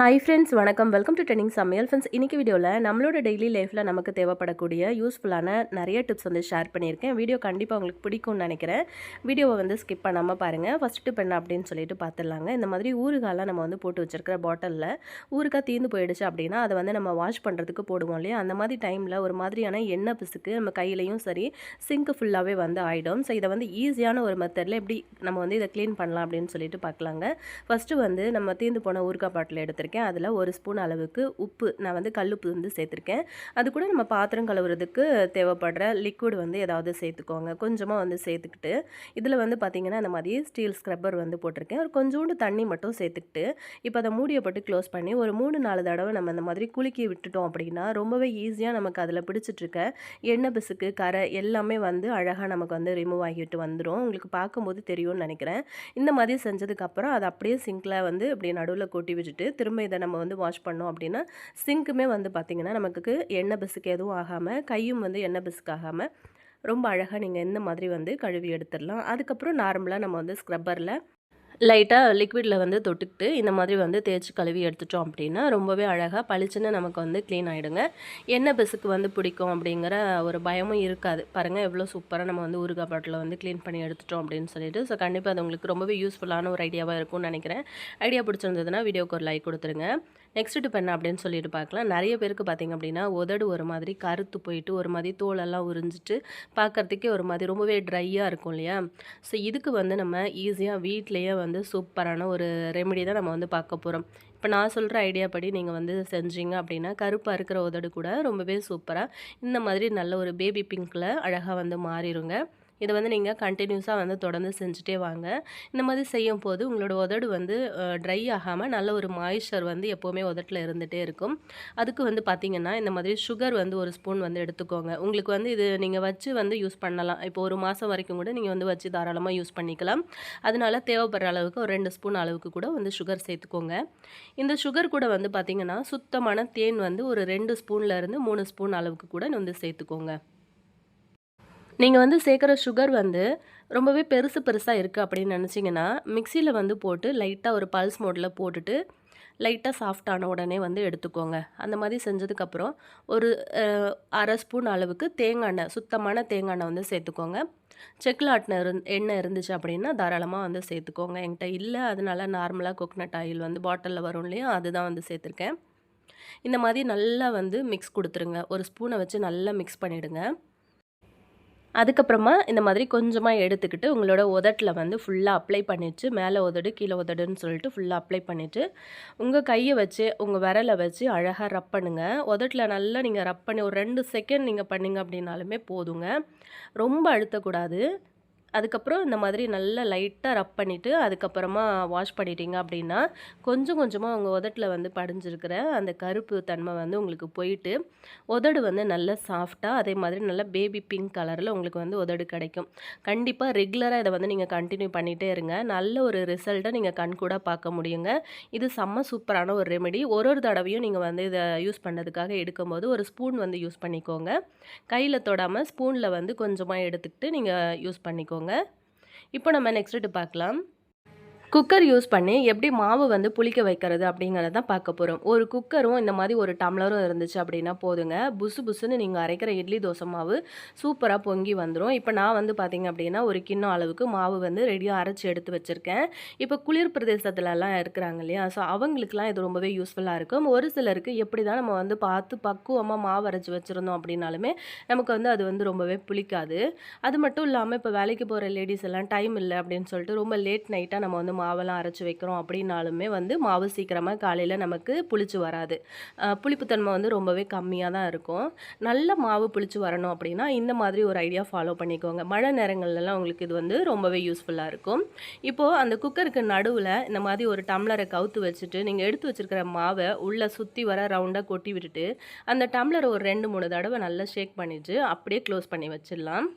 Hi friends, வணக்கம். Welcome to trending சமையல். Friends, இன்றைக்கி வீடியோவில் நம்மளோட டெய்லி லைஃப்பில் நமக்கு தேவைப்படக்கூடிய யூஸ்ஃபுல்லான நிறைய டிப்ஸ் வந்து ஷேர் பண்ணியிருக்கேன். வீடியோ கண்டிப்பாக உங்களுக்கு பிடிக்கும்னு நினைக்கிறேன். வீடியோவை வந்து ஸ்கிப் பண்ணாமல் பாருங்கள். ஃபஸ்ட் டிப் என்ன அப்படின்னு சொல்லிட்டு பார்த்துடலாங்க. இந்த மாதிரி ஊறுகாலாம் நம்ம வந்து போட்டு வச்சுருக்கிற பாட்டிலில் ஊறுகாய் தீர்ந்து போயிடுச்சு அப்படின்னா அதை வந்து நம்ம வாஷ் பண்ணுறதுக்கு போடுவோம் இல்லையா? அந்த மாதிரி டைமில் ஒரு மாதிரியான எண்ணெய் பிசுக்கு நம்ம கையிலையும் சரி சிங்க்கு ஃபுல்லாகவே வந்து ஆகிடும். ஸோ இதை வந்து ஈஸியான ஒரு மெத்தடில் எப்படி நம்ம வந்து இதை க்ளீன் பண்ணலாம் அப்படின்னு சொல்லிட்டு பார்க்கலாங்க. ஃபஸ்ட்டு வந்து நம்ம தீர்ந்து போன ஊறுகாய் பாட்டில் எடுத்துருக்கேன். அதில் ஒரு ஸ்பூன் அளவுக்கு உப்பு, நான் வந்து கல்லுப்பு வந்து சேர்த்துருக்கேன். அது கூட நம்ம பாத்திரம் கழுவுறதுக்கு தேவைப்படுற லிக்விட் வந்து ஏதாவது சேர்த்துக்கோங்க. கொஞ்சமாக வந்து சேர்த்துக்கிட்டு இதில் வந்து பார்த்திங்கன்னா இந்த மாதிரி ஸ்டீல் ஸ்க்ரப்பர் வந்து போட்டிருக்கேன். ஒரு கொஞ்சோண்டு தண்ணி மட்டும் சேர்த்துக்கிட்டு இப்போ அதை மூடியை போட்டு க்ளோஸ் பண்ணி ஒரு 3-4 தடவை நம்ம இந்த மாதிரி குலுக்கி விட்டுட்டோம் அப்படின்னா ரொம்பவே ஈஸியாக நமக்கு அதில் பிடிச்சிட்ருக்க எண்ணெய் பிசுக்கு கரை எல்லாமே வந்து அழகாக நமக்கு வந்து ரிமூவ் ஆகிட்டு வந்துடும். உங்களுக்கு பார்க்கும்போது தெரியும்னு நினைக்கிறேன். இந்த மாதிரி செஞ்சதுக்கப்புறம் அதை அப்படியே சிங்கில் வந்து இப்படி நடுவில் கொட்டி வச்சுட்டு திரும்ப இதை நம்ம வந்து வாஷ் பண்ணோம் அப்படின்னா சிங்க்குமே வந்து பார்த்திங்கன்னா நமக்கு எண்ணெய் பிசுக்கு எதுவும் ஆகாமல், கையும் வந்து எண்ணெய் பிசுக்கு ஆகாமல் ரொம்ப அழகாக நீங்கள் இந்த மாதிரி வந்து கழுவி எடுத்துடலாம். அதுக்கப்புறம் நார்மலாக நம்ம வந்து ஸ்க்ரப்பரில் லைட்டாக லிக்விடில் வந்து தொட்டுக்கிட்டு இந்த மாதிரி வந்து தேய்ச்சி கழுவி எடுத்துட்டோம் அப்படின்னா ரொம்பவே அழகாக பளிச்சுன்னு நமக்கு வந்து க்ளீன் ஆகிடுங்க. எண்ணெய் பிசுக்கு வந்து பிடிக்கும் அப்படிங்கிற ஒரு பயமும் இருக்காது. பாருங்கள் எவ்வளோ சூப்பராக நம்ம வந்து ஊறுகாய் பாட்டில் வந்து க்ளீன் பண்ணி எடுத்துட்டோம் அப்படின்னு சொல்லிட்டு. ஸோ கண்டிப்பாக அது உங்களுக்கு ரொம்பவே யூஸ்ஃபுல்லான ஒரு ஐடியாவாக இருக்கும்னு நினைக்கிறேன். ஐடியா பிடிச்சிருந்ததுன்னா வீடியோக்கு ஒரு லைக் கொடுத்துருங்க. நெக்ஸ்ட் டிப் என்ன அப்படின்னு சொல்லிட்டு பார்க்கலாம். நிறைய பேருக்கு பார்த்திங்க அப்படின்னா உதடு ஒரு மாதிரி கருத்து போயிட்டு ஒரு மாதிரி தோலெல்லாம் உறிஞ்சிட்டு பார்க்குறதுக்கே ஒரு மாதிரி ரொம்பவே ட்ரையாக இருக்கும் இல்லையா? ஸோ இதுக்கு வந்து நம்ம ஈஸியாக வீட்டிலையே வந்து சூப்பரான ஒரு ரெமெடி தான் நம்ம வந்து பார்க்க போகிறோம். இப்போ நான் சொல்கிற ஐடியா படி நீங்கள் வந்து செஞ்சீங்க அப்படின்னா கருப்பாக இருக்கிற உதடு கூட ரொம்பவே சூப்பராக இந்த மாதிரி நல்ல ஒரு பேபி பிங்க்கில் அழகாக வந்து மாறிடுங்க. இதை வந்து நீங்கள் கண்டினியூஸாக வந்து தொடர்ந்து செஞ்சுட்டே வாங்க. இந்த மாதிரி செய்யும் போது உங்களோட உதடு வந்து ட்ரை ஆகாமல் நல்ல ஒரு மாய்ஸ்சர் வந்து எப்போவுமே உதட்டில் இருந்துகிட்டே இருக்கும். அதுக்கு வந்து பார்த்திங்கன்னா இந்த மாதிரி சுகர் வந்து ஒரு ஸ்பூன் வந்து எடுத்துக்கோங்க. உங்களுக்கு வந்து இது நீங்கள் வச்சு வந்து யூஸ் பண்ணலாம். இப்போ 1 மாதம் வரைக்கும் கூட நீங்கள் வந்து வச்சு தாராளமாக யூஸ் பண்ணிக்கலாம். அதனால தேவைப்படுற அளவுக்கு ஒரு 2 ஸ்பூன் அளவுக்கு கூட வந்து சுகர் சேர்த்துக்கோங்க. இந்த சுகர் கூட வந்து பார்த்திங்கன்னா சுத்தமான தேன் வந்து ஒரு 2 ஸ்பூன்லேருந்து 3 ஸ்பூன் அளவுக்கு கூட வந்து சேர்த்துக்கோங்க. நீங்கள் வந்து சேர்க்குற சுகர் வந்து ரொம்பவே பெருசாக இருக்குது அப்படின்னு நினச்சிங்கன்னா மிக்சியில் வந்து போட்டு லைட்டாக ஒரு பல்ஸ் மோடில் போட்டுட்டு லைட்டாக சாஃப்டான உடனே வந்து எடுத்துக்கோங்க. அந்த மாதிரி செஞ்சதுக்கப்புறம் ஒரு 1/2 ஸ்பூன் அளவுக்கு தேங்காய் எண்ணெய், சுத்தமான தேங்காய் எண்ணெய் வந்து சேர்த்துக்கோங்க. செக்கில் ஆட்டின எண்ணெய் இருந்துச்சு அப்படின்னா தாராளமாக வந்து சேர்த்துக்கோங்க. என்கிட்ட இல்லை, அதனால நார்மலாக கோகனட் ஆயில் வந்து பாட்டிலில் வரும் இல்லையா, அதுதான் வந்து சேர்த்துருக்கேன். இந்த மாதிரி நல்லா வந்து மிக்ஸ் கொடுத்துருங்க. ஒரு ஸ்பூனை வச்சு நல்லா மிக்ஸ் பண்ணிவிடுங்க. அதுக்கப்புறமா இந்த மாதிரி கொஞ்சமாக எடுத்துக்கிட்டு உங்களோட உதட்டில் வந்து ஃபுல்லாக அப்ளை பண்ணிவிட்டு மேலே உதடு கீழே உதடுன்னு சொல்லிட்டு ஃபுல்லாக அப்ளை பண்ணிவிட்டு உங்கள் கையை வச்சு உங்கள் விரலை வச்சு அழகாக ரப் பண்ணுங்கள். உதட்டில் நல்லா நீங்கள் ரப் பண்ணி ஒரு 2 செகண்ட் நீங்கள் பண்ணிங்க அப்படின்னாலுமே போதுங்க. ரொம்ப அழுத்தக்கூடாது. அதுக்கப்புறம் இந்த மாதிரி நல்லா லைட்டாக ரப் பண்ணிவிட்டு அதுக்கப்புறமா வாஷ் பண்ணிட்டீங்க அப்படின்னா கொஞ்சம் கொஞ்சமாக உங்கள் உதட்டில் வந்து படிஞ்சிருக்கிற அந்த கருப்பு தன்மை வந்து உங்களுக்கு போயிட்டு உதடு வந்து நல்லா சாஃப்டாக அதே மாதிரி நல்ல பேபி பிங்க் கலரில் உங்களுக்கு வந்து உதடு கிடைக்கும். கண்டிப்பாக ரெகுலராக இதை வந்து நீங்கள் கண்டினியூ பண்ணிகிட்டே இருங்க. நல்ல ஒரு ரிசல்ட்டை நீங்கள் கண்கூட பார்க்க முடியுங்க. இது செம்ம சூப்பரான ஒரு ரெமெடி. ஒரு தடவையும் நீங்கள் வந்து இதை யூஸ் பண்ணதுக்காக எடுக்கும்போது ஒரு ஸ்பூன் வந்து யூஸ் பண்ணிக்கோங்க. கையில் தொடாமல் ஸ்பூனில் வந்து கொஞ்சமாக எடுத்துக்கிட்டு நீங்கள் யூஸ் பண்ணிக்கோங்க. இப்போ நம்ம நெக்ஸ்ட்டு பார்க்கலாம். குக்கர் யூஸ் பண்ணி எப்படி மாவு வந்து புளிக்க வைக்கிறது அப்படிங்கிறத தான் பார்க்க போகிறோம். ஒரு குக்கரும் இந்த மாதிரி ஒரு டம்ளரும் இருந்துச்சு அப்படின்னா போதுங்க. புசு புசுன்னு நீங்கள் அரைக்கிற இட்லி தோசை மாவு சூப்பராக பொங்கி வந்துடும். இப்போ நான் வந்து பார்த்திங்க அப்படின்னா ஒரு கிண்ணம் அளவுக்கு மாவு வந்து ரெடியாக அரைச்சி எடுத்து வச்சுருக்கேன். இப்போ குளிர் பிரதேசத்துலலாம் இருக்கிறாங்க இல்லையா, ஸோ அவங்களுக்குலாம் இது ரொம்பவே யூஸ்ஃபுல்லாக இருக்கும். ஒரு சிலருக்கு எப்படி தான் நம்ம வந்து பார்த்து பக்குவமாக மாவு அரைச்சி வச்சுருந்தோம் அப்படின்னாலுமே நமக்கு வந்து அது வந்து ரொம்பவே புளிக்காது. அது மட்டும் இல்லாமல் இப்போ வேலைக்கு போகிற லேடிஸ் எல்லாம் டைம் இல்லை அப்படின்னு சொல்லிட்டு ரொம்ப லேட் நைட்டாக நம்ம வந்து மாவெல்லாம் அரைச்சி வைக்கிறோம் அப்படின்னாலுமே வந்து மாவு சீக்கிரமாக காலையில் நமக்கு புளிச்சு வராது. புளிப்புத்தன்மை வந்து ரொம்பவே கம்மியாக தான் இருக்கும். நல்ல மாவு புளிச்சு வரணும் அப்படின்னா இந்த மாதிரி ஒரு ஐடியா ஃபாலோ பண்ணிக்கோங்க. மழை நேரங்கள்லாம் உங்களுக்கு இது வந்து ரொம்பவே யூஸ்ஃபுல்லாக இருக்கும். இப்போது அந்த குக்கருக்கு நடுவில் இந்த மாதிரி ஒரு டம்ளரை கவுத்து வச்சுட்டு நீங்கள் எடுத்து வச்சுருக்கிற மாவை உள்ளே சுற்றி வர ரவுண்டாக கொட்டி விட்டுட்டு அந்த டம்ளரை ஒரு 2-3 தடவை நல்லா ஷேக் பண்ணிவிட்டு அப்படியே க்ளோஸ் பண்ணி வச்சிடலாம்.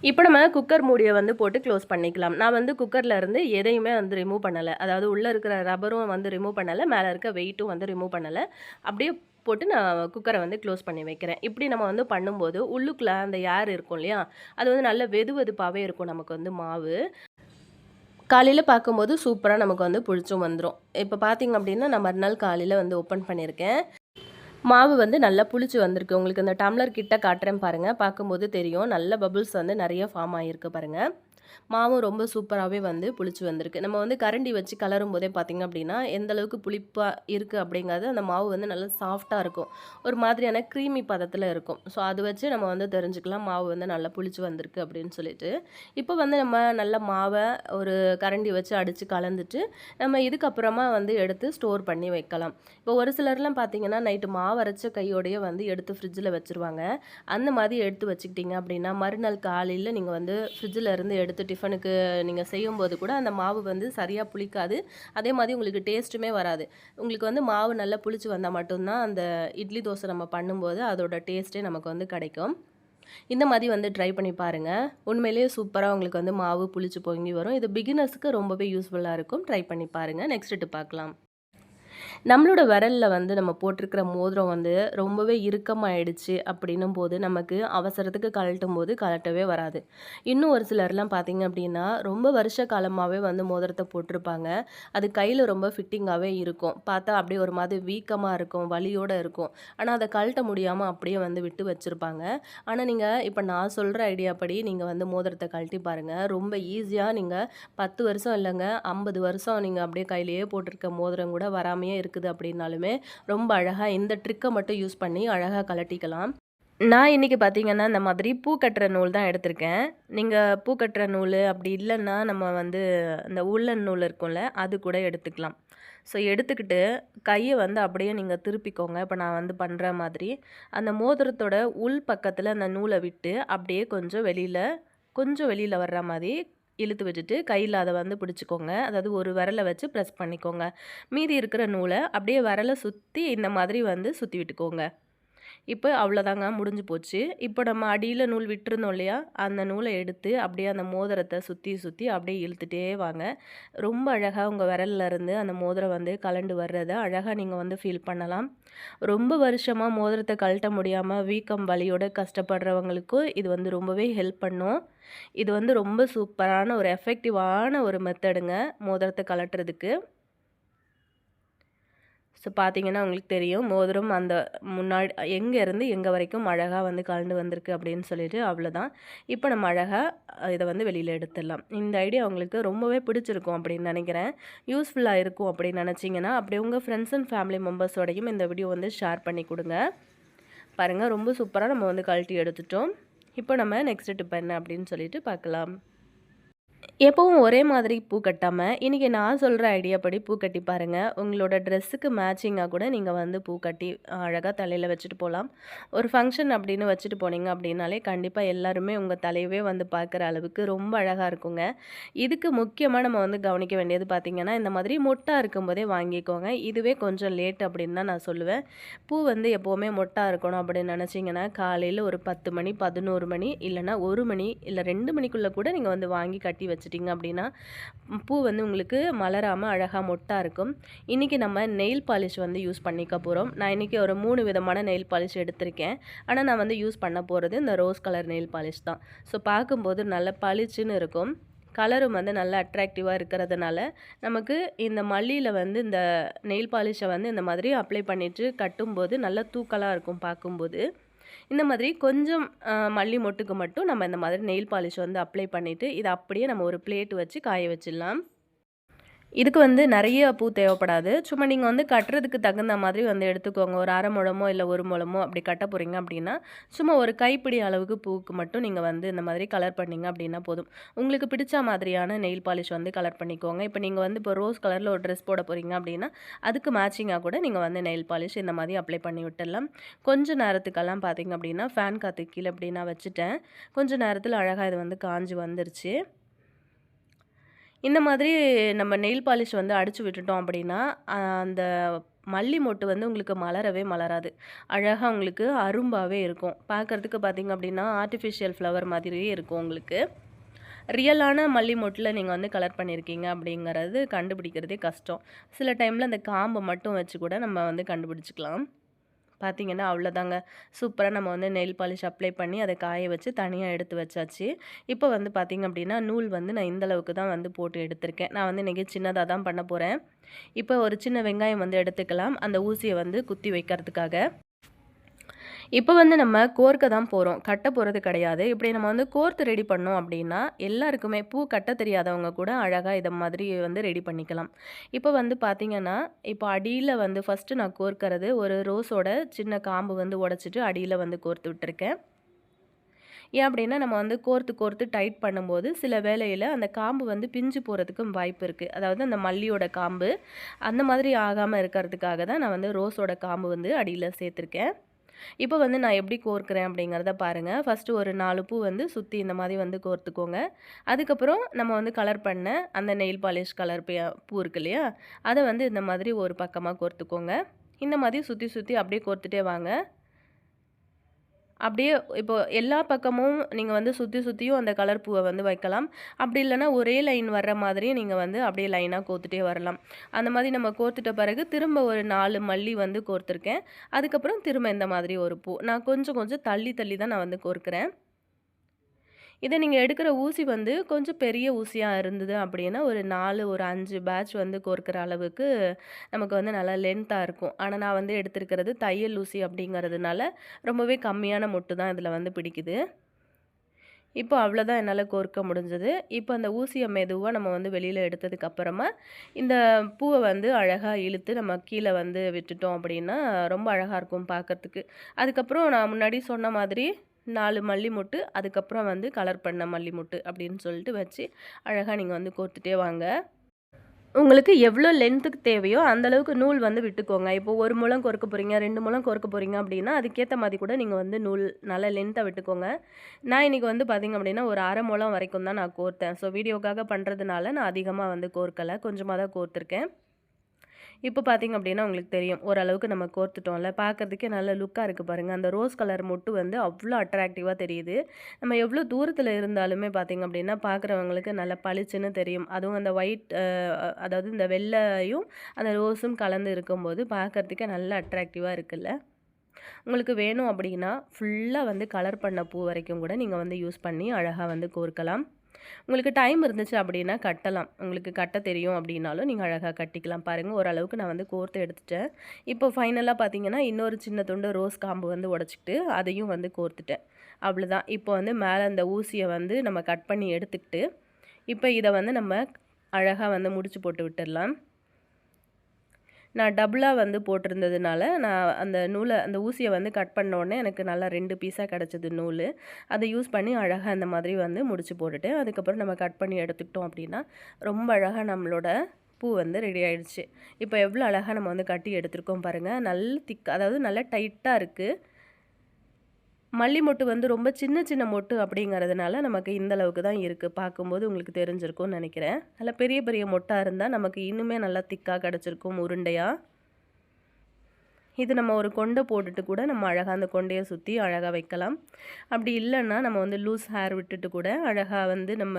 இப்போ நம்ம குக்கர் மூடியை வந்து போட்டு க்ளோஸ் பண்ணிக்கலாம். நான் வந்து குக்கரில் இருந்து எதையுமே வந்து ரிமூவ் பண்ணலை. அதாவது உள்ளே இருக்கிற ரப்பரும் வந்து ரிமூவ் பண்ணலை, மேலே இருக்க வெயிட்டும் வந்து ரிமூவ் பண்ணலை. அப்படியே போட்டு நான் குக்கரை வந்து க்ளோஸ் பண்ணி வைக்கிறேன். இப்படி நம்ம வந்து பண்ணும்போது உள்ளுக்குள்ளே அந்த ஏர் இருக்கும் இல்லையா, அது வந்து நல்ல வெது வெதுப்பாகவே இருக்கும் நமக்கு வந்து மாவு. காலையில் பார்க்கும்போது சூப்பராக நமக்கு வந்து புளிச்சும் வந்துடும். இப்போ பார்த்திங்க அப்படின்னா நான் மறுநாள் காலையில் வந்து ஓப்பன் பண்ணியிருக்கேன். மாவு வந்து நல்லா புளிச்சு வந்திருக்கு. உங்களுக்கு இந்த டம்ளர் கிட்ட காட்டுறேன் பாருங்கள். பார்க்கும்போது தெரியும். நல்ல பபுள்ஸ் வந்து நிறைய ஃபார்ம் ஆகிருக்கு பாருங்கள். மாவும் ரொம்ப சூப்பராகவே வந்து புளிச்சு வந்திருக்கு. நம்ம வந்து கரண்டி வச்சு கலரும் போதே பார்த்திங்க அப்படின்னா எந்த அளவுக்கு புளிப்பாக இருக்குது அப்படிங்கிறது அந்த மாவு வந்து நல்லா சாஃப்டாக இருக்கும். ஒரு மாதிரியான க்ரீமி பதத்தில் இருக்கும். ஸோ அது வச்சு நம்ம வந்து தெரிஞ்சுக்கலாம் மாவு வந்து நல்லா புளிச்சு வந்திருக்கு அப்படின்னு சொல்லிட்டு. இப்போ வந்து நம்ம நல்ல மாவை ஒரு கரண்டி வச்சு அடித்து கலந்துட்டு நம்ம இதுக்கப்புறமா வந்து எடுத்து ஸ்டோர் பண்ணி வைக்கலாம். இப்போ ஒரு சிலர்லாம் பார்த்திங்கன்னா நைட்டு மாவு அரைச்ச கையோடையே வந்து எடுத்து ஃப்ரிட்ஜில் வச்சுருவாங்க. அந்த மாதிரி எடுத்து வச்சுக்கிட்டிங்க அப்படின்னா மறுநாள் காலையில் நீங்கள் வந்து ஃப்ரிட்ஜில் இருந்து எடுத்து டிஃபனுக்கு நீங்கள் செய்யும்போது கூட அந்த மாவு வந்து சரியாக புளிக்காது. அதே மாதிரி உங்களுக்கு டேஸ்ட்டுமே வராது. உங்களுக்கு வந்து மாவு நல்லா புளிச்சு வந்தால் மட்டும்தான் அந்த இட்லி தோசை நம்ம பண்ணும்போது அதோட டேஸ்ட்டே நமக்கு வந்து கிடைக்கும். இந்த மாதிரி வந்து ட்ரை பண்ணி பாருங்கள். உண்மையிலேயே சூப்பராக உங்களுக்கு வந்து மாவு புளிச்சு பொங்கி வரும். இது பிகினர்ஸ்க்கு ரொம்பவே யூஸ்ஃபுல்லாக இருக்கும். ட்ரை பண்ணி பாருங்கள். நெக்ஸ்ட் டிப் பார்க்கலாம். நம்மளோட விரலில் வந்து நம்ம போட்டிருக்கிற மோதிரம் வந்து ரொம்பவே இறுக்கமாயிடுச்சு அப்படின்னும் போது நமக்கு அவசரத்துக்கு கழட்டும் போது கழட்டவே வராது. இன்னும் ஒரு சிலர்லாம் பார்த்தீங்க அப்படின்னா ரொம்ப வருஷ காலமாகவே வந்து மோதிரத்தை போட்டிருப்பாங்க. அது கையில் ரொம்ப ஃபிட்டிங்காகவே இருக்கும். பார்த்தா அப்படியே ஒரு மாதிரி வீக்கமாக இருக்கும், வலியோடு இருக்கும். ஆனால் அதை கழட்ட முடியாமல் அப்படியே வந்து விட்டு வச்சுருப்பாங்க. ஆனால் நீங்கள் இப்போ நான் சொல்கிற ஐடியா படி நீங்கள் வந்து மோதிரத்தை கழட்டி பாருங்கள். ரொம்ப ஈஸியாக நீங்கள் 10 வருஷம் இல்லைங்க 50 வருஷம் நீங்கள் அப்படியே கையிலேயே போட்டிருக்க மோதிரம் கூட வராமையே இருக்குது அப்படின்னாலுமே ரொம்ப அழகாக இந்த ட்ரிக்கை மட்டும் யூஸ் பண்ணி அழகாக கழட்டிக்கலாம். நான் இன்றைக்கி பார்த்தீங்கன்னா இந்த மாதிரி பூ கட்டுற நூல் தான் எடுத்திருக்கேன். நீங்கள் பூ கட்டுற நூல் அப்படி இல்லைன்னா நம்ம வந்து இந்த உள்ளன் நூல் இருக்கும்ல அது கூட எடுத்துக்கலாம். ஸோ எடுத்துக்கிட்டு கையை வந்து அப்படியே நீங்கள் திருப்பிக்கோங்க. இப்போ நான் வந்து பண்ணுற மாதிரி அந்த மோதிரத்தோட உள் பக்கத்தில் அந்த நூலை விட்டு அப்படியே கொஞ்சம் வெளியில் வர்ற மாதிரி இழுத்து வச்சுட்டு கையில் அதை வந்து பிடிச்சிக்கோங்க. அதாவது ஒரு விரலை வச்சு ப்ரெஸ் பண்ணிக்கோங்க. மீதி இருக்கிற நூலை அப்படியே விரலை சுற்றி இந்த மாதிரி வந்து சுற்றி விட்டுக்கோங்க. இப்போ அவ்வளோதாங்க, முடிஞ்சு போச்சு. இப்போ நம்ம அடியில் நூல் விட்டுருந்தோம் இல்லையா, அந்த நூலை எடுத்து அப்படியே அந்த மோதிரத்தை சுற்றி சுற்றி அப்படியே இழுத்துட்டே வாங்க. ரொம்ப அழகாக உங்கள் விரல்ல இருந்து அந்த மோதிரம் வந்து கலண்டு வர்றதை அழகாக நீங்கள் வந்து ஃபீல் பண்ணலாம். ரொம்ப வருஷமாக மோதிரத்தை கழட்ட முடியாமல் வீக்கம் வலியோட கஷ்டப்படுறவங்களுக்கும் இது வந்து ரொம்பவே ஹெல்ப் பண்ணும். இது வந்து ரொம்ப சூப்பரான ஒரு எஃபெக்டிவான ஒரு மெத்தடுங்க மோதிரத்தை கழட்டுறதுக்கு. ஸோ பார்த்தீங்கன்னா உங்களுக்கு தெரியும் மோதிரம் அந்த முன்னாடி எங்கேருந்து எங்கே வரைக்கும் அழகாக வந்து கலந்து வந்திருக்கு அப்படின்னு சொல்லிட்டு அவ்வளோதான். இப்போ நம்ம அழகாக இதை வந்து வெளியில் எடுத்துடலாம். இந்த ஐடியா உங்களுக்கு ரொம்பவே பிடிச்சிருக்கும் அப்படின்னு நினைக்கிறேன். யூஸ்ஃபுல்லாக இருக்கும் அப்படின்னு நினச்சிங்கன்னா அப்படியே உங்கள் ஃப்ரெண்ட்ஸ் அண்ட் ஃபேமிலி மெம்பர்ஸோடையும் இந்த வீடியோ வந்து ஷேர் பண்ணி கொடுங்க. பாருங்கள் ரொம்ப சூப்பராக நம்ம வந்து கழட்டி எடுத்துட்டோம். இப்போ நம்ம நெக்ஸ்ட் டிப் என்ன அப்படின்னு சொல்லிட்டு பார்க்கலாம். எப்பவும் ஒரே மாதிரி பூ கட்டாமல் இன்றைக்கி நான் சொல்கிற ஐடியா படி பூ கட்டி பாருங்கள். உங்களோட ட்ரெஸ்ஸுக்கு மேட்சிங்காக கூட நீங்கள் வந்து பூ கட்டி அழகாக தலையில் வச்சுட்டு போகலாம். ஒரு ஃபங்க்ஷன் அப்படின்னு வச்சுட்டு போனீங்க அப்படின்னாலே கண்டிப்பாக எல்லாருமே உங்கள் தலையவே வந்து பார்க்குற அளவுக்கு ரொம்ப அழகாக இருக்குங்க. இதுக்கு முக்கியமாக நம்ம வந்து கவனிக்க வேண்டியது பார்த்திங்கன்னா இந்த மாதிரி மொட்டாக இருக்கும்போதே வாங்கிக்கோங்க. இதுவே கொஞ்சம் லேட் அப்படின்னு தான் நான் சொல்லுவேன். பூ வந்து எப்போவுமே மொட்டாக இருக்கணும் அப்படின்னு நினச்சிங்கன்னா காலையில் ஒரு 10 மணி 11 மணி இல்லைனா 1 மணி இல்லை 2 மணிக்குள்ளே கூட நீங்கள் வந்து வாங்கி கட்டி வச்சிட்டிங்க அப்படின்னா பூ வந்து உங்களுக்கு மலராமல் அழகாக மொட்டாக இருக்கும். இன்றைக்கி நம்ம நெயில் பாலிஷ் வந்து யூஸ் பண்ணிக்க போகிறோம். நான் இன்றைக்கி ஒரு 3 விதமான நெயில் பாலிஷ் எடுத்திருக்கேன். ஆனால் நான் வந்து யூஸ் பண்ண போகிறது இந்த ரோஸ் கலர் நெயில் பாலிஷ் தான். ஸோ பார்க்கும்போது நல்ல பளிச்சுன்னு இருக்கும். கலரும் வந்து நல்லா அட்ராக்டிவாக இருக்கிறதுனால நமக்கு இந்த மல்லியில் வந்து இந்த நெயில் பாலிஷை வந்து இந்த மாதிரி அப்ளை பண்ணிவிட்டு கட்டும்போது நல்லா தூக்கலாக இருக்கும் பார்க்கும்போது. இந்த மாதிரி கொஞ்சம் மல்லி மொட்டுக்கு மட்டும் நம்ம இந்த மாதிரி நெயில் பாலிஷ் வந்து அப்ளை பண்ணிவிட்டு இதை அப்படியே நம்ம ஒரு பிளேட் வச்சு காய வச்சிடலாம். இதுக்கு வந்து நிறைய பூ தேவைப்படாது. சும்மா நீங்கள் வந்து கட்டுறதுக்கு தகுந்த மாதிரி வந்து எடுத்துக்கோங்க. ஒரு அரை முழமோ இல்லை 1 முழமோ அப்படி கட்ட போகிறீங்க அப்படின்னா சும்மா ஒரு கைப்பிடி அளவுக்கு பூவுக்கு மட்டும் நீங்கள் வந்து இந்த மாதிரி கலர் பண்ணிங்க அப்படின்னா போதும். உங்களுக்கு பிடிச்ச மாதிரியான நெயில் பாலிஷ் வந்து கலர் பண்ணிக்கோங்க. இப்போ நீங்கள் வந்து இப்போ ரோஸ் கலரில் ஒரு ட்ரெஸ் போட போகிறீங்க அப்படின்னா அதுக்கு மேட்சிங்காக கூட நீங்கள் வந்து நெயில் பாலிஷ் இந்த மாதிரி அப்ளை பண்ணி விட்டுடலாம். கொஞ்சம் நேரத்துக்கெல்லாம் பார்த்தீங்க அப்படின்னா ஃபேன் காற்றுக்கு கீழே அப்படி நான் வச்சுட்டேன். கொஞ்சம் நேரத்தில் அழகாக இது வந்து காஞ்சி வந்துருச்சு. இந்த மாதிரி நம்ம நெயில் பாலிஷ் வந்து அடித்து விட்டுட்டோம் அப்படின்னா அந்த மல்லி மொட்டு வந்து உங்களுக்கு மலரவே மலராது. அழகாக உங்களுக்கு அரும்பாகவே இருக்கும். பார்க்குறதுக்கு பார்த்திங்க அப்படின்னா ஆர்டிஃபிஷியல் ஃப்ளவர் மாதிரியே இருக்கும். உங்களுக்கு ரியலான மல்லி மொட்டில் நீங்கள் வந்து கலர் பண்ணியிருக்கீங்க அப்படிங்கிறது கண்டுபிடிக்கிறதே கஷ்டம். சில டைமில் அந்த காம்பை மட்டும் வச்சு கூட நம்ம வந்து கண்டுபிடிச்சிக்கலாம். பார்த்தீங்கன்னா அவ்வளோதாங்க. சூப்பரா நம்ம வந்து நெயில் பாலிஷ் அப்ளை பண்ணி அத காய வச்சு தனியா எடுத்து வச்சாச்சு. இப்போ வந்து பார்த்தீங்க அப்படின்னா, நூல் வந்து நான் இந்த அளவுக்கு தான் வந்து போட்டு எடுத்திருக்கேன். நான் வந்து இன்னைக்கு சின்னதா தான் பண்ண போறேன். இப்போ ஒரு சின்ன வெங்காயம் வந்து எடுத்துக்கலாம். அந்த ஊசிய வந்து குத்தி வைக்கிறதுக்காக. இப்போ வந்து நம்ம கோர்க்க தான் போறோம். கட்ட போறது கிடையாது. இப்படி நம்ம வந்து கோர்த்து ரெடி பண்ணோம் அப்படின்னா, எல்லாருக்குமே பூ கட்ட தெரியாதவங்க கூட அழகா இத மாதிரி வந்து ரெடி பண்ணிக்கலாம். இப்போ வந்து பார்த்தீங்கன்னா, இப்போ அடியில வந்து ஃபர்ஸ்ட்டு நான் கோர்க்கறது ஒரு ரோஸோட சின்ன காம்பு வந்து உடைச்சிட்டு அடியில வந்து கோர்த்து விட்டுருக்கேன். ஏன் அப்படின்னா, நம்ம வந்து கோர்த்து கோர்த்து டைட் பண்ணும்போது, சில வேளையில அந்த காம்பு வந்து பிஞ்சு போறதுக்கும் வாய்ப்பு இருக்கு. அதாவது அந்த மல்லியோட காம்பு, அந்த மாதிரி ஆகாம இருக்கிறதுக்காக தான் நான் வந்து ரோஸோட காம்பு வந்து அடியில சேர்த்துருக்கேன். இப்போ வந்து நான் எப்படி கோர்க்கிறேன் அப்படிங்கிறத பாருங்க. ஃபர்ஸ்ட்டு ஒரு 4 பூ வந்து சுத்தி இந்த மாதிரி வந்து கோர்த்துக்கோங்க. அதுக்கப்புறம் நம்ம வந்து கலர் பண்ண அந்த நெயில் பாலிஷ் கலர் பூ இருக்கு இல்லையா? அத வந்து இந்த மாதிரி ஒரு பக்கமா கோர்த்துக்கோங்க. இந்த மாதிரி சுத்தி சுத்தி அப்படியே கோர்த்துட்டே வாங்க. அப்படியே இப்போ எல்லா பக்கமும் நீங்க வந்து சுத்தி சுத்தியும் அந்த கலர் பூவ வந்து வைக்கலாம். அப்படி இல்லன்னா ஒரே லைன் வர்ற மாதிரி நீங்க வந்து அப்படியே லைனா கோர்த்துட்டே வரலாம். அந்த மாதிரி நம்ம கோர்த்துட்ட பிறகு திரும்ப ஒரு 4 மல்லி வந்து கோர்த்துருக்கேன். அதுக்கப்புறம் திரும்ப இந்த மாதிரி ஒரு பூ. நான் கொஞ்சம் கொஞ்சம் தள்ளி தள்ளி தான் நான் வந்து கோர்க்கிறேன். இத நீங்க எடுக்கிற ஊசி வந்து கொஞ்சம் பெரிய ஊசியா இருந்தது அப்படின்னா, ஒரு 5 பேட்ச் வந்து கோர்க்கிற அளவுக்கு நமக்கு வந்து நல்லா லென்த்தா இருக்கும். ஆனா நான் வந்து எடுத்திருக்கிறது தையல் ஊசி அப்படிங்கிறதுனால, ரொம்பவே கம்மியான மொட்டு தான் இதில வந்து பிடிக்குது. இப்போ அவ்வளோதான் என்னால கோர்க்க முடிஞ்சது. இப்போ அந்த ஊசிய மெதுவா நம்ம வந்து வெளியில எடுத்ததுக்கு அப்புறமா, இந்த பூவ வந்து அழகா இழுத்து நம்ம கீழ வந்து விட்டுட்டோம் அப்படின்னா, ரொம்ப அழகா இருக்கும் பார்க்கறதுக்கு. அதுக்கப்புறம் நான் முன்னாடி சொன்ன மாதிரி 4 மல்லி மொட்டு, அதுக்கப்புறம் வந்து கலர் பண்ண மல்லி மொட்டு அப்படின்னு சொல்லிட்டு வச்சு, அழகா நீங்க வந்து கோர்த்துட்டே வாங்க. உங்களுக்கு எவ்வளோ லென்த்துக்கு தேவையோ, அந்த அளவுக்கு நூல் வந்து விட்டுக்கோங்க. இப்போ 1 முழம் கோர்க்க போறீங்க, 2 முழம் கோர்க்க போறீங்க அப்படின்னா, அதுக்கேத்த மாரி கூட நீங்க வந்து நூல் நல்லா லென்த்தா விட்டுக்கோங்க. நான் இன்னைக்கு வந்து பார்த்தீங்க அப்படின்னா, ஒரு 1/2 முழம் வரைக்கும் தான் நான் கோர்த்தேன். ஸோ வீடியோக்காக பண்றதுனால நான் அதிகமா வந்து கோர்க்கல. கொஞ்சமா தான் கோர்த்துருக்கேன். இப்போ பார்த்தீங்க அப்படின்னா உங்களுக்கு தெரியும். ஓரளவுக்கு நம்ம கோர்த்துட்டோம்ல. பார்க்கறதுக்கே நல்ல லுக்கா இருக்கு பாருங்க. அந்த ரோஸ் கலர் மொட்டு வந்து அவ்ளோ அட்ராக்டிவா தெரியுது. நம்ம எவ்வளோ தூரத்தில இருந்தாலுமே பார்த்தீங்க அப்படின்னா, பார்க்குறவங்களுக்கு நல்லா பளிச்சுன்னு தெரியும். அதுவும் அந்த ஒயிட் அதாவது இந்த வெள்ளையும், அந்த ரோஸும் கலந்து இருக்கும்போது பார்க்கறதுக்கே நல்லா அட்ராக்டிவா இருக்குல்ல. உங்களுக்கு வேணும் அப்படின்னா, ஃபுல்லா வந்து கலர் பண்ண பூ வரைக்கும் கூட நீங்க வந்து யூஸ் பண்ணி அழகா வந்து கோர்க்கலாம். உங்களுக்கு டைம் இருந்துச்சு அப்படின்னா கட்டலாம். உங்களுக்கு கட்ட தெரியும் அப்படின்னாலும் நீங்க அழகா கட்டிக்கலாம். பாருங்க ஓரளவுக்கு நான் வந்து கோர்த்து எடுத்துட்டேன். இப்போ ஃபைனலா பார்த்தீங்கன்னா, இன்னொரு சின்ன துண்டு ரோஸ் காம்பு வந்து உடைச்சுக்கிட்டு, அதையும் வந்து கோர்த்துட்டேன். அவ்வளோதான். இப்போ வந்து மேல அந்த ஊசிய வந்து நம்ம கட் பண்ணி எடுத்துக்கிட்டு, இப்போ இத வந்து நம்ம அழகா வந்து முடிச்சு போட்டு விட்டுறலாம். நான் டபுளா வந்து போட்டிருந்ததுனால, நான் அந்த ஊசிய வந்து கட் பண்ண உடனே எனக்கு நல்லா 2 பீஸா கிடச்சது நூலு. அத யூஸ் பண்ணி அழகா இந்த மாதிரி வந்து முடிச்சு போட்டுட்டு, அதுக்கப்புறம் நம்ம கட் பண்ணி எடுத்துக்கிட்டோம் அப்படின்னா, ரொம்ப அழகா நம்மளோட பூ வந்து ரெடி ஆயிடுச்சு. இப்போ எவ்வளோ அழகா நம்ம வந்து கட்டி எடுத்திருக்கோம் பாருங்க. நல்ல அதாவது நல்லா டைட்டா இருக்கு. மல்லி மொட்டு வந்து ரொம்ப சின்ன சின்ன மொட்டு அப்படிங்கிறதுனால நமக்கு இந்த அளவுக்கு தான் இருக்குது. பார்க்கும்போது உங்களுக்கு தெரிஞ்சிருக்கும்னு நினைக்கிறேன். நல்லா பெரிய பெரிய மொட்டா இருந்தா நமக்கு இன்னுமே நல்லா திக்கா கிடச்சிருக்கும் உருண்டையா. இது நம்ம ஒரு கொண்டை போட்டுட்டு கூட நம்ம அழகா அந்த கொண்டைய சுத்தி அழகா வைக்கலாம். அப்படி இல்லன்னா நம்ம வந்து லூஸ் ஹேர் விட்டுட்டு கூட அழகா வந்து நம்ம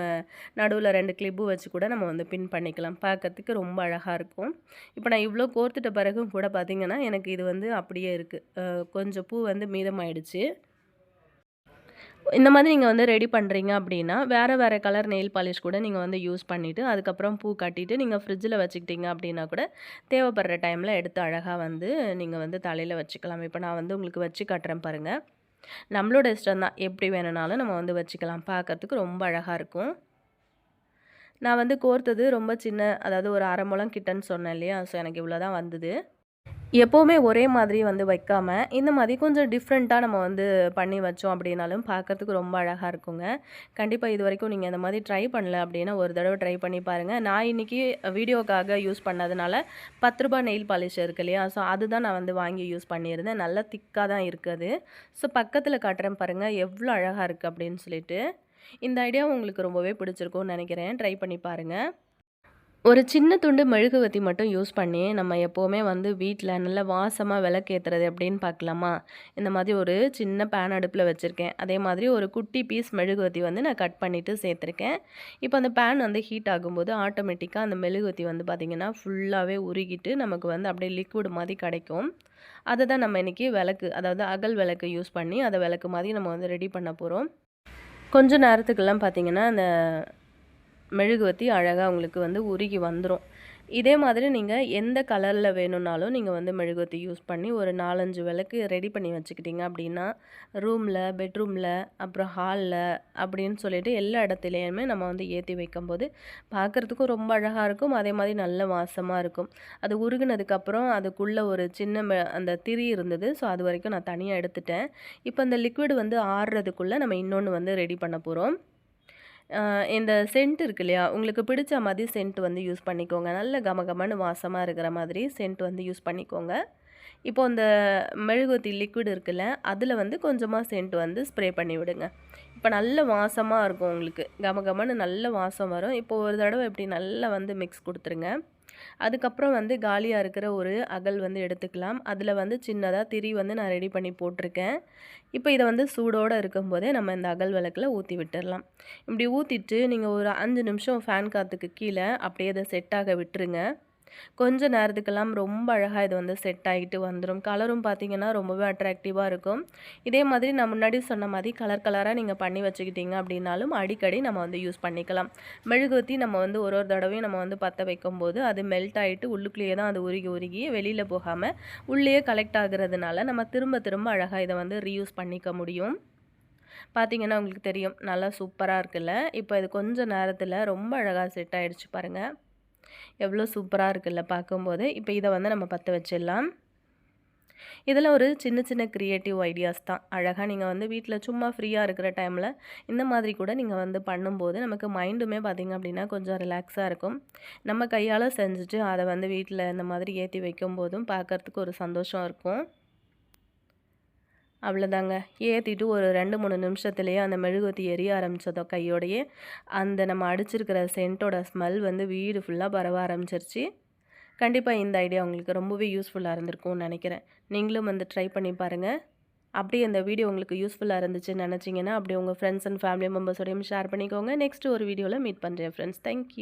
நடுவுல 2 கிளிப்பு வச்சு கூட நம்ம வந்து பின் பண்ணிக்கலாம். பார்க்கறதுக்கு ரொம்ப அழகா இருக்கும். இப்போ நான் இவ்ளோ கோர்த்துட்ட பிறகும் கூட பார்த்தீங்கன்னா, எனக்கு இது வந்து அப்படியே இருக்கு. கொஞ்சம் பூ வந்து மீதமாயிடுச்சு. இந்த மாதிரி நீங்க வந்து ரெடி பண்றீங்க அப்படின்னா, வேற வேற கலர் நெயில் பாலிஷ் கூட நீங்க வந்து யூஸ் பண்ணிட்டு, அதுக்கப்புறம் பூ கட்டிட்டு நீங்க ஃப்ரிட்ஜில வச்சுக்கிட்டீங்க அப்படின்னா கூட, தேவைப்படுற டைம்ல எடுத்து அழகா வந்து நீங்க வந்து தலையில வச்சுக்கலாம். இப்ப நான் வந்து உங்களுக்கு வச்சு காட்டுறேன் பாருங்க. நம்மளோட இஷ்டம் தான். எப்படி வேணும்னாலும் நம்ம வந்து வச்சுக்கலாம். பார்க்கறதுக்கு ரொம்ப அழகா இருக்கும். நான் வந்து கோர்த்தது ரொம்ப சின்ன அதாவது ஒரு 1/2 முழம் கிட்டன்னு சொன்னேன் இல்லையா? ஸோ எனக்கு இவ்வளோ தான் வந்தது. எப்போவுமே ஒரே மாதிரி வந்து வைக்காம, இந்த மாதிரி கொஞ்சம் டிஃப்ரெண்ட்டா நம்ம வந்து பண்ணி வச்சோம் அப்படின்னாலும் பார்க்கறதுக்கு ரொம்ப அழகா இருக்குங்க. கண்டிப்பா இதுவரைக்கும் நீங்க இந்த மாதிரி ட்ரை பண்ணல அப்படின்னா, ஒரு தடவ ட்ரை பண்ணி பாருங்க. நான் இன்னைக்கு வீடியோக்காக யூஸ் பண்ணதுனால ரூ. 10 நெயில் பாலிஷ் இருக்கு இல்லையா? ஸோ அதுதான் நான் வந்து வாங்கி யூஸ் பண்ணியிருந்தேன். நல்லா திக்கா தான் இருக்கு அது. ஸோ பக்கத்துல காட்டுறேன் பாருங்க, எவ்வளோ அழகா இருக்கு அப்படின்னு சொல்லிட்டு. இந்த ஐடியா உங்களுக்கு ரொம்பவே பிடிச்சிருக்கும்னு நெனைக்கிறேன். ட்ரை பண்ணி பாருங்க. ஒரு சின்ன துண்டு மெழுகுவர்த்தி மட்டும் யூஸ் பண்ணி நம்ம எப்போவுமே வந்து வீட்டில் நல்ல வாசமாக விளக்கேத்துறது எப்படின்னு பார்க்கலாமா? இந்த மாதிரி ஒரு சின்ன பேன் அடுப்பில் வச்சுருக்கேன். அதே மாதிரி ஒரு குட்டி பீஸ் மெழுகுவர்த்தி வந்து நான் கட் பண்ணிவிட்டு சேர்த்துருக்கேன். இப்போ அந்த பேன் வந்து ஹீட் ஆகும்போது ஆட்டோமேட்டிக்காக அந்த மெழுகுவர்த்தி வந்து பார்த்திங்கன்னா ஃபுல்லாகவே உருகிட்டு நமக்கு வந்து அப்படியே லிக்விட் மாதிரி கிடைக்கும். அதை தான் நம்ம இன்றைக்கி விளக்கு, அதாவது அகல் விளக்கு யூஸ் பண்ணி அதை விளக்கு மாதிரி நம்ம வந்து ரெடி பண்ண போகிறோம். கொஞ்ச நேரத்துக்கெல்லாம் பார்த்திங்கன்னா அந்த மெழுகுவர்த்தி அழகாக உங்களுக்கு வந்து உருகி வந்துடும். இதே மாதிரி நீங்கள் எந்த கலரில் வேணும்னாலும் நீங்கள் வந்து மெழுகுவர்த்தி யூஸ் பண்ணி ஒரு 4-5 விளக்கு ரெடி பண்ணி வச்சுக்கிட்டீங்க அப்படின்னா, ரூமில், பெட்ரூமில், அப்புறம் ஹாலில் அப்படின்னு சொல்லிட்டு எல்லா இடத்துலையுமே நம்ம வந்து ஏற்றி வைக்கும்போது பார்க்குறதுக்கும் ரொம்ப அழகாக இருக்கும். அதே மாதிரி நல்ல வாசமாக இருக்கும். அது உருகுனதுக்கப்புறம் அதுக்குள்ளே ஒரு சின்ன அந்த திரி இருந்தது. ஸோ அது வரைக்கும் நான் தனியாக எடுத்துட்டேன். இப்போ அந்த லிக்விட் வந்து ஆறுறதுக்குள்ளே நம்ம இன்னொன்று வந்து ரெடி பண்ண போகிறோம். இந்த சென்ட் இருக்கு இல்லையா? உங்களுக்கு பிடிச்ச மாதிரி சென்ட் வந்து யூஸ் பண்ணிக்கோங்க. நல்ல கமகமன்னு வாசமா இருக்கிற மாதிரி சென்ட் வந்து யூஸ் பண்ணிக்கோங்க. இப்போ இந்த மெழுகுவர்த்தி லிக்விட் இருக்குல்ல, அதில வந்து கொஞ்சமா சென்ட் வந்து ஸ்ப்ரே பண்ணி விடுங்க. இப்போ நல்ல வாசமா இருக்கும் உங்களுக்கு. கமகமன்னு நல்ல வாசம் வரும். இப்போ ஒரு தடவை இப்படி நல்லா வந்து மிக்ஸ் குடுத்துருங்க. அதுக்கப்புறம் வந்து காலியாக இருக்கிற ஒரு அகல் வந்து எடுத்துக்கலாம். அதில் வந்து சின்னதாக திரி வந்து நான் ரெடி பண்ணி போட்டிருக்கேன். இப்போ இதை வந்து சூடோடு இருக்கும்போதே நம்ம இந்த அகல் விளக்கில் ஊற்றி விட்டுடலாம். இப்படி ஊற்றிட்டு நீங்கள் ஒரு 5 நிமிஷம் ஃபேன் காற்றுக்கு கீழே அப்படியே அதை செட் ஆக விட்டுருங்க. கொஞ்ச நேரத்துக்கெல்லாம் ரொம்ப அழகாக இது வந்து செட் ஆகிட்டு வந்துடும். கலரும் பார்த்திங்கன்னா ரொம்பவே அட்ராக்டிவாக இருக்கும். இதே மாதிரி நான் முன்னாடி சொன்ன மாதிரி கலர் கலராக நீங்கள் பண்ணி வச்சுக்கிட்டீங்க அப்படின்னாலும் அடிக்கடி நம்ம வந்து யூஸ் பண்ணிக்கலாம். மெழுகுவர்த்தி நம்ம வந்து ஒரு ஒரு தடவையும் நம்ம வந்து பற்ற வைக்கும்போது அது மெல்ட் ஆகிட்டு உள்ளுக்குள்ளேயே தான் அது உருகி உருகி வெளியில் போகாமல் உள்ளேயே கலெக்ட் ஆகுறதுனால நம்ம திரும்ப திரும்ப அழகாக இதை வந்து ரீயூஸ் பண்ணிக்க முடியும். பார்த்திங்கன்னா உங்களுக்கு தெரியும், நல்லா சூப்பராக இருக்குல்ல. இப்போ இது கொஞ்சம் நேரத்தில் ரொம்ப அழகாக செட் ஆகிடுச்சு பாருங்கள். எவ்வளோ சூப்பராக இருக்குல்ல பார்க்கும்போது. இப்போ இதை வந்து நம்ம பற்ற வச்சிடலாம். இதில் ஒரு சின்ன சின்ன க்ரியேட்டிவ் ஐடியாஸ் தான். அழகாக நீங்கள் வந்து வீட்டில் சும்மா ஃப்ரீயாக இருக்கிற டைமில் இந்த மாதிரி கூட நீங்கள் வந்து பண்ணும்போது நமக்கு மைண்டுமே பார்த்திங்க அப்படின்னா கொஞ்சம் ரிலாக்ஸாக இருக்கும். நம்ம கையால் செஞ்சுட்டு அதை வந்து வீட்டில் இந்த மாதிரி ஏற்றி வைக்கும்போதும் பார்க்குறதுக்கு ஒரு சந்தோஷம் இருக்கும். அவ்வளோதாங்க. ஏற்றிட்டு ஒரு 2-3 நிமிஷத்துலேயே அந்த மெழுகுவர்த்தி எரிய ஆரம்பித்ததோ கையோடையே அந்த நம்ம அடிச்சிருக்கிற சென்ட்டோட ஸ்மெல் வந்து வீடு ஃபுல்லாக பரவ ஆரம்பிச்சிருச்சு. கண்டிப்பாக இந்த ஐடியா உங்களுக்கு ரொம்பவே யூஸ்ஃபுல்லாக இருந்திருக்கும்னு நினைக்கிறேன். நீங்களும் வந்து ட்ரை பண்ணி பாருங்கள். அப்படியே இந்த வீடியோ உங்களுக்கு யூஸ்ஃபுல்லாக இருந்துச்சுன்னு நினச்சிங்கன்னா அப்படியே உங்கள் ஃப்ரெண்ட்ஸ் அண்ட் ஃபேமிலி மெம்பர்ஸோடையும் ஷேர் பண்ணிக்கோங்க. நெக்ஸ்ட் ஒரு வீடியோவில் மீட் பண்ணுறேன் ஃப்ரெண்ட்ஸ். தேங்க்யூ.